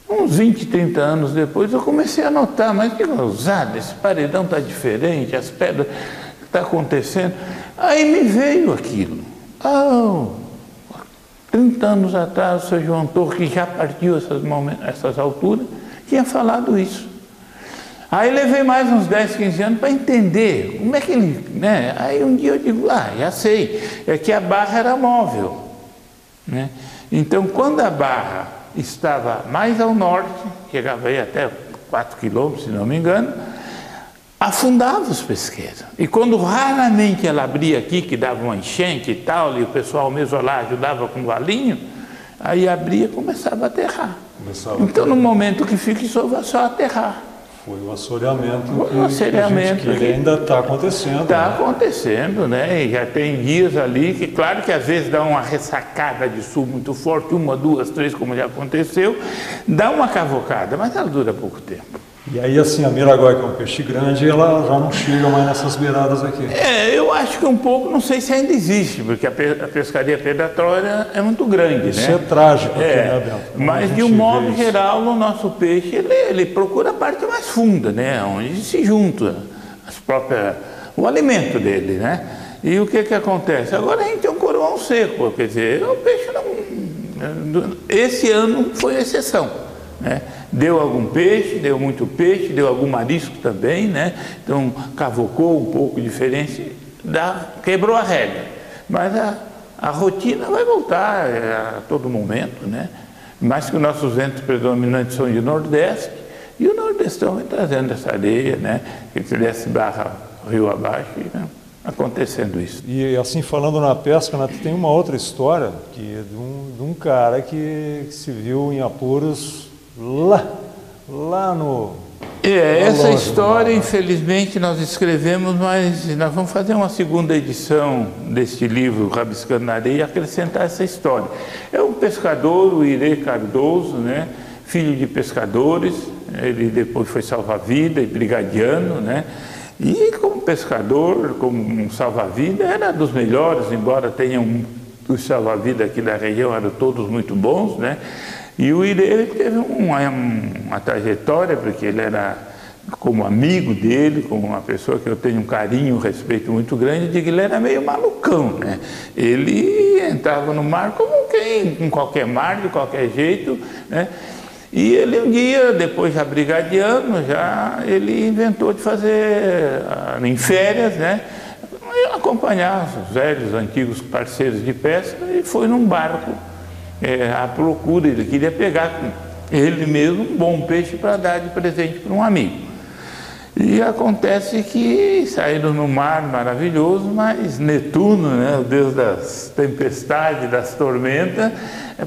Uns 20, 30 anos depois eu comecei a notar, mas que ousado, esse paredão está diferente, as pedras, o que está acontecendo? Aí me veio aquilo. 30 anos atrás o seu João Torres, que já partiu essas alturas, tinha falado isso. Aí levei mais uns 10, 15 anos para entender como é que ele, né? Aí um dia eu digo, já sei, é que a barra era móvel, né? Então quando a barra estava mais ao norte, chegava aí até 4 quilômetros, se não me engano, afundava os pesqueiros. E quando raramente ela abria aqui, que dava uma enchente e tal, e o pessoal mesmo lá ajudava com o valinho, aí abria e começava a aterrar. Então no momento que fica, só aterrar. Foi o assoreamento, que ele ainda está acontecendo. Está acontecendo, né? E já tem dias ali que, claro que às vezes dá uma ressacada de sul muito forte, 1, 2, 3, como já aconteceu, dá uma cavocada, mas ela dura pouco tempo. E aí, assim, a Miragói, que é um peixe grande, ela já não chega mais nessas beiradas aqui. Eu acho que um pouco, não sei se ainda existe, porque a pescaria predatória é muito grande, Isso né? é trágico aqui, né, Bento? Mas de um modo geral, o nosso peixe, ele procura a parte mais funda, né? Onde se junta o alimento dele, né? E o que acontece? Agora a gente tem um coroão seco, quer dizer, o peixe não... Esse ano foi exceção, né? Deu algum peixe, deu muito peixe, deu algum marisco também, né? Então cavocou um pouco diferente, quebrou a regra. Mas a rotina vai voltar a todo momento, né? Mais que os nossos ventos predominantes são de nordeste, e o nordestão vem trazendo essa areia, né? Que desce barra rio abaixo, né? Acontecendo isso. E assim, falando na pesca, né, tem uma outra história que é de um cara que se viu em apuros lá no... essa história, infelizmente, nós escrevemos, mas nós vamos fazer uma segunda edição deste livro, Rabiscando na Areia, e acrescentar essa história. É um pescador, o Irê Cardoso, né? Filho de pescadores, ele depois foi salva-vida e brigadiano, né? E como pescador, como um salva-vida, era dos melhores, embora tenham os salva-vida aqui da região, eram todos muito bons, né? E o Irê teve uma trajetória, porque ele era, como amigo dele, como uma pessoa que eu tenho um carinho, um respeito muito grande, de que ele era meio malucão, né? Ele entrava no mar como quem, em qualquer mar, de qualquer jeito, né? E ele um dia, depois já brigadiano, ele inventou de fazer, em férias, né? Acompanhar os velhos, antigos parceiros de pesca, e foi num barco à procura. Ele queria pegar com ele mesmo um bom peixe para dar de presente para um amigo. E acontece que saíram no mar maravilhoso, mas Netuno, né, o deus das tempestades, das tormentas,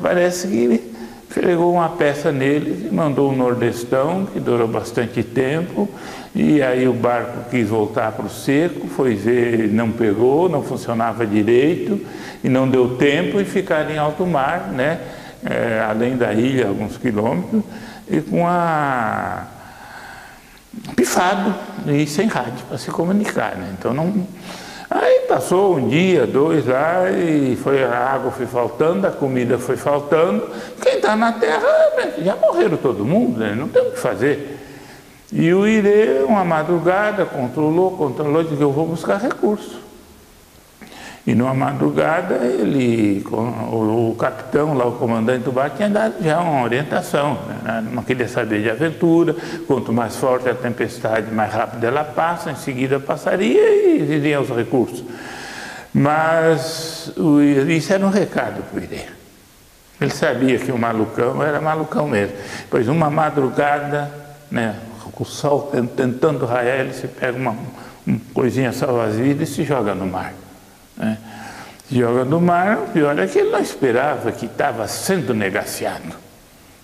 parece que ele pegou uma peça neles e mandou um nordestão, que durou bastante tempo, e aí o barco quis voltar para o seco, foi ver, não pegou, não funcionava direito, e não deu tempo, e ficaram em alto mar, né? Além da ilha, alguns quilômetros, e com pifado e sem rádio para se comunicar, né? Então não... Aí passou um dia, 2 lá, e a água foi faltando, a comida foi faltando. Quem está na terra, já morreram todo mundo, né? Não tem o que fazer. E o Irê, uma madrugada, controlou, disse que eu vou buscar recurso. E numa madrugada, o capitão, lá o comandante do barco, tinha dado já uma orientação, né? Não queria saber de aventura, quanto mais forte a tempestade, mais rápido ela passa, em seguida passaria e viriam os recursos. Mas isso era um recado para o Irê. Ele sabia que o malucão era malucão mesmo. Pois uma madrugada, né, com o sol tentando raiar, ele se pega uma coisinha salva-vidas e se joga no mar. Né? Joga no mar, o pior é que ele não esperava, que estava sendo negaciado.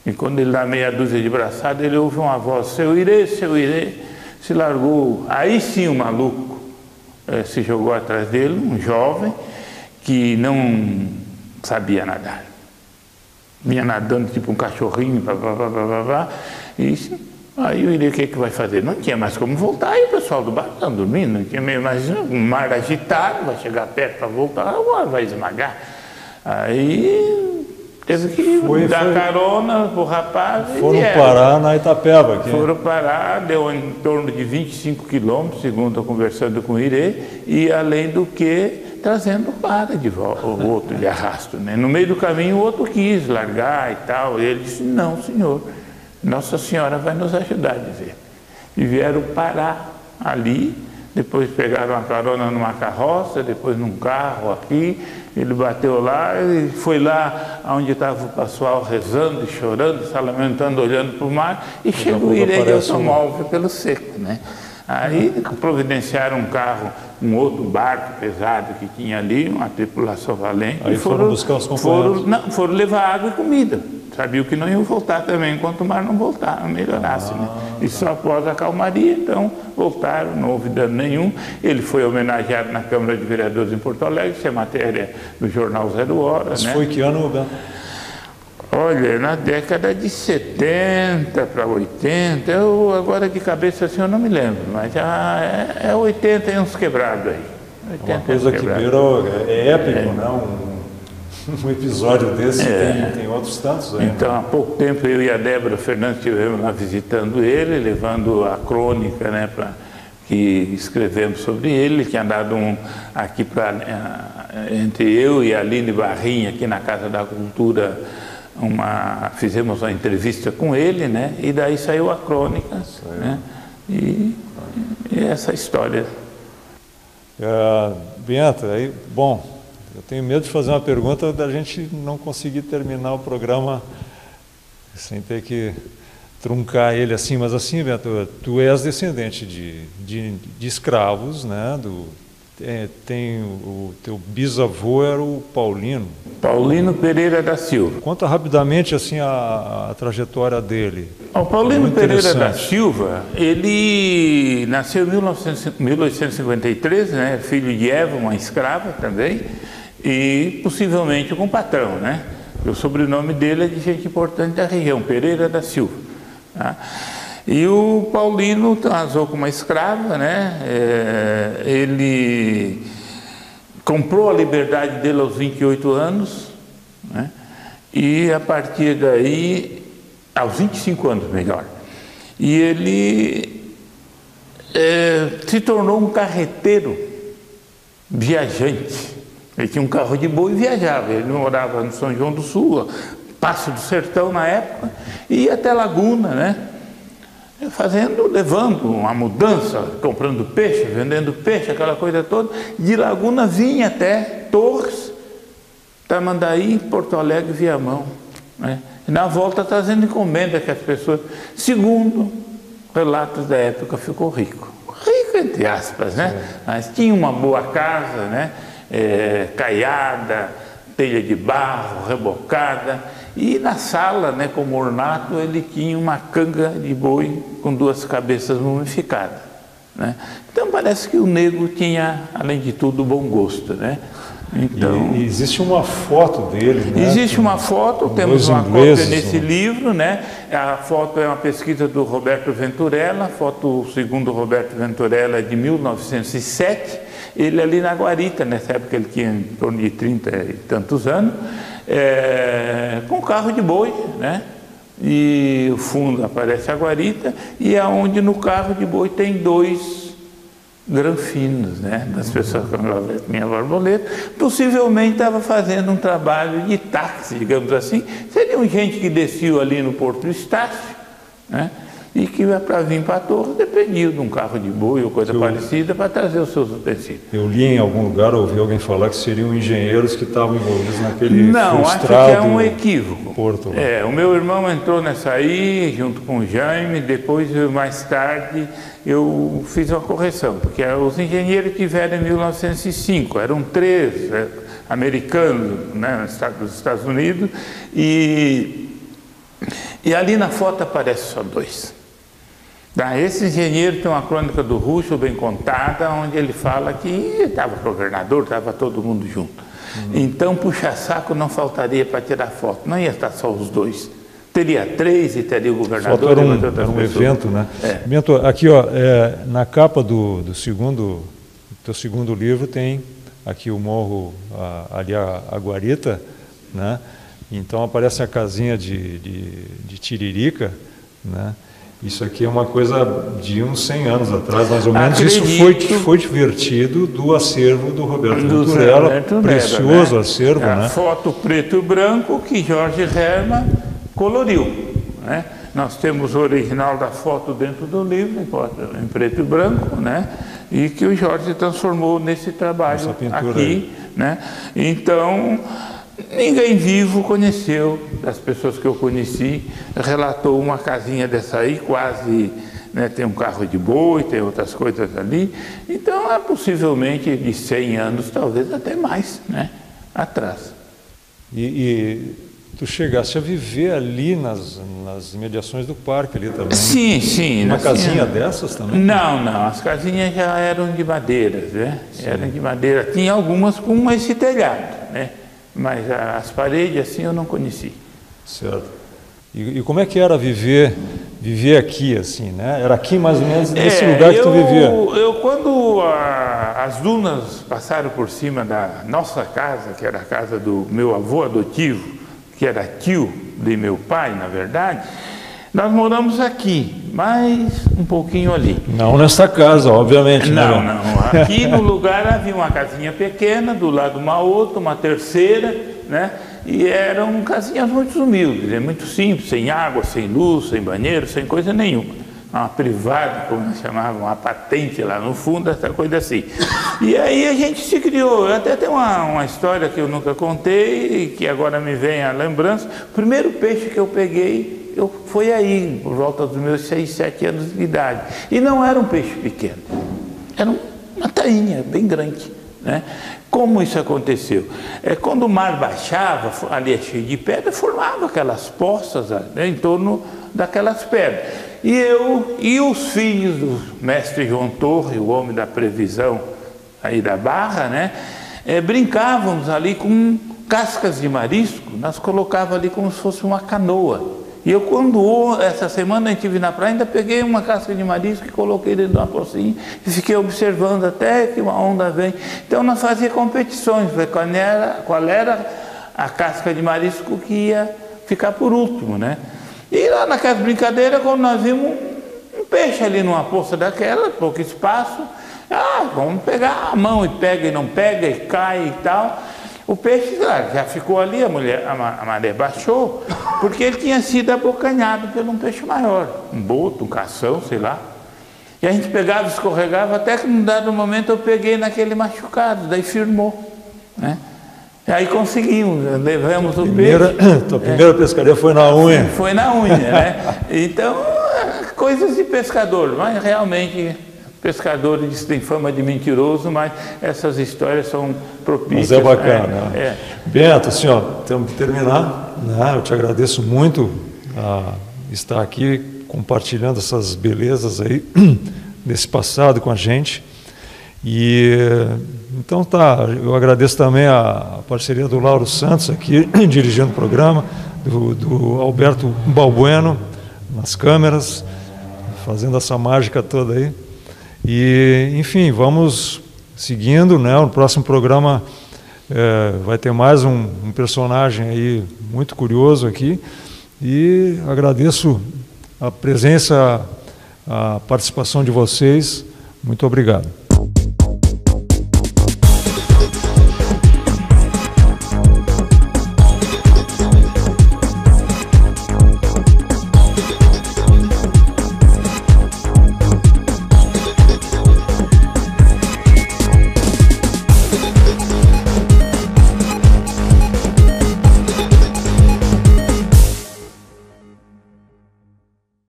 E quando ele dá meia dúzia de braçada, ele ouve uma voz: seu Irê, se largou. Aí sim o maluco se jogou atrás dele, um jovem que não sabia nadar. Vinha nadando tipo um cachorrinho, e Aí o Irê, o que vai fazer? Não tinha mais como voltar, aí o pessoal do bar estava dormindo, não tinha mais, o mar agitado, vai chegar perto para voltar, agora vai esmagar. Aí teve que dar carona pro rapaz. Foram parar na Itapeva aqui. Foram parar, deu em torno de 25 quilômetros, segundo eu conversando com o Irê, e além do que trazendo para de volta, o outro de arrasto, né? No meio do caminho o outro quis largar e tal, e ele disse, não senhor, Nossa Senhora vai nos ajudar, dizer. E vieram parar ali, depois pegaram a carona numa carroça, depois num carro aqui, ele bateu lá, e foi lá onde estava o pessoal rezando, chorando, se lamentando, olhando para o mar, e chegou o Irê de automóvel pelo seco, né? Aí providenciaram um carro, um outro barco pesado que tinha ali, uma tripulação valente. Aí foram buscar os companheiros? Foram levar água e comida. Sabiam que não iam voltar também, enquanto o mar não voltar, não melhorasse, né? E só após a calmaria, então, voltaram, não houve dano nenhum. Ele foi homenageado na Câmara de Vereadores em Porto Alegre, isso é matéria do jornal Zero Hora. Mas né? foi que ano, Bento? Olha, na década de 70 para 80, eu agora de cabeça assim eu não me lembro, mas já é 80 e uns quebrados aí. 80 uma coisa que virou, é épico, né? Um episódio desse tem outros tantos aí. Então, há pouco tempo eu e a Débora Fernandes estivemos lá visitando ele, levando a crônica, né, que escrevemos sobre ele, que andado aqui entre eu e a Aline Barrinha, aqui na Casa da Cultura, fizemos uma entrevista com ele, né, e daí saiu a crônica, né, e essa história. Bento, aí, bom, eu tenho medo de fazer uma pergunta da gente não conseguir terminar o programa sem ter que truncar ele assim, mas assim, Bento, tu és descendente de escravos, né? Tem o teu bisavô era o Paulino. Paulino Pereira da Silva. Conta rapidamente assim a trajetória dele. O Paulino Pereira da Silva, ele nasceu em 1853, né? Filho de Eva, uma escrava também, e possivelmente com patrão, né? O sobrenome dele é de gente importante da região, Pereira da Silva. Tá? E o Paulino casou com uma escrava, né? Ele comprou a liberdade dele aos 28 anos, né? E a partir daí, aos 25 anos melhor, e ele se tornou um carreteiro viajante. Ele tinha um carro de boi e viajava. Ele morava no São João do Sul, Passo do Sertão na época, e ia até Laguna, né? Levando uma mudança, comprando peixe, vendendo peixe, aquela coisa toda. De Laguna vinha até Torres, Tamandaí, Porto Alegre, Viamão, né? E na volta trazendo encomenda que as pessoas, segundo relatos da época, ficou rico. Rico entre aspas, né? Mas tinha uma boa casa, né? Caiada, telha de barro, rebocada, e na sala, né, como ornato, ele tinha uma canga de boi com 2 cabeças mumificadas, né? Então parece que o negro tinha, além de tudo, bom gosto, né? Então, e existe uma foto dele, né? Existe uma foto, temos uma cópia nesse livro, né? A foto é uma pesquisa do Roberto Venturella, a foto, segundo o Roberto Venturella, é de 1907, ele ali na guarita, nessa época ele tinha em torno de 30 e tantos anos, com carro de boi, né? E o fundo aparece a guarita, e é onde no carro de boi tem 2 granfinos, né, das pessoas com minha borboleta. Possivelmente estava fazendo um trabalho de táxi, digamos assim. Seriam gente que desciam ali no Porto Estácio, né, e que para vir para a Torre dependia de um carro de boi ou coisa parecida para trazer os seus utensílios. Eu li em algum lugar, ouvi alguém falar que seriam engenheiros que estavam envolvidos naquele Não, frustrado acho que é um equívoco. Porto. O meu irmão entrou nessa aí, junto com o Jaime, depois, mais tarde, eu fiz uma correção, porque os engenheiros tiveram em 1905, eram 3 americanos, né, dos Estados Unidos, e ali na foto aparece só 2. Esse engenheiro tem uma crônica do Russo bem contada, onde ele fala que estava o governador, estava todo mundo junto. Então, puxa-saco não faltaria para tirar foto, não ia estar só os 2. teria 3 e teria o governador. Foto era um evento, né? Bento, aqui, ó, na capa do teu segundo livro tem aqui o morro, ali a Guarita, né? Então aparece a casinha de Tiririca, né? Isso aqui é uma coisa de uns 100 anos atrás, mais ou menos. Acredito. Isso foi divertido do acervo do Roberto Venturella, precioso, né? Acervo, né? Foto preto e branco que Jorge Hermann coloriu, né? Nós temos o original da foto dentro do livro, em preto e branco, né? E que o Jorge transformou nesse trabalho aqui, né? Então, ninguém vivo conheceu, das pessoas que eu conheci, relatou uma casinha dessa aí, quase, né, tem um carro de boi, tem outras coisas ali. Então, é possivelmente de 100 anos, talvez até mais, né, atrás. E tu chegaste a viver ali nas imediações do parque ali também? Sim, sim. Uma casinha dessas também? Não, as casinhas já eram de madeira, né? Sim. Eram de madeira. Tinha algumas com esse telhado, né? Mas as paredes assim eu não conheci. Certo. E como é que era viver aqui, assim, né? Era aqui mais ou menos nesse lugar que tu vivia? Quando as dunas passaram por cima da nossa casa, que era a casa do meu avô adotivo, que era tio de meu pai, na verdade, nós moramos aqui, mais um pouquinho ali. Não nessa casa, obviamente. Não, não. Aqui no lugar havia uma casinha pequena, do lado uma outra, uma terceira, né? E eram casinhas muito humildes, muito simples, sem água, sem luz, sem banheiro, sem coisa nenhuma. Uma privada, como nós chamávamos, uma patente lá no fundo, essa coisa assim. E aí a gente se criou. Eu até tenho uma história que eu nunca contei, que agora me vem a lembrança. O primeiro peixe que eu peguei, foi aí, por volta dos meus 6, 7 anos de idade. E não era um peixe pequeno, era uma tainha bem grande, né? Como isso aconteceu? Quando o mar baixava, ali é cheio de pedra, formava aquelas poças, né, em torno daquelas pedras. E eu e os filhos do mestre João Torre, o homem da previsão aí da Barra, né, brincávamos ali com cascas de marisco, nós colocávamos ali como se fosse uma canoa. E eu, essa semana a gente estive na praia, ainda peguei uma casca de marisco e coloquei dentro de uma pocinha e fiquei observando até que uma onda vem. Então nós fazíamos competições, qual era a casca de marisco que ia ficar por último, né? E lá naquelas brincadeiras, quando nós vimos um peixe ali numa poça daquela, pouco espaço, vamos pegar a mão e pega e não pega e cai e tal. O peixe já ficou ali, a maré baixou, porque ele tinha sido abocanhado por um peixe maior, um boto, um cação, sei lá. E a gente pegava, escorregava, até que num dado momento eu peguei naquele machucado, daí firmou, né? E aí conseguimos, levamos o peixe. Tua primeira pescaria foi na unha. Foi na unha, né? Então, coisas de pescador, mas realmente pescadores têm fama de mentiroso, mas essas histórias são propícias. Mas é bacana. Bento, assim, ó, temos que terminar, né? Eu te agradeço muito estar aqui compartilhando essas belezas aí desse passado com a gente. E então eu agradeço também a parceria do Lauro Santos aqui, dirigindo o programa, do Alberto Balbueno nas câmeras, fazendo essa mágica toda aí. E, enfim, vamos seguindo, né? No próximo programa vai ter mais um personagem aí muito curioso aqui. E agradeço a presença, a participação de vocês. Muito obrigado.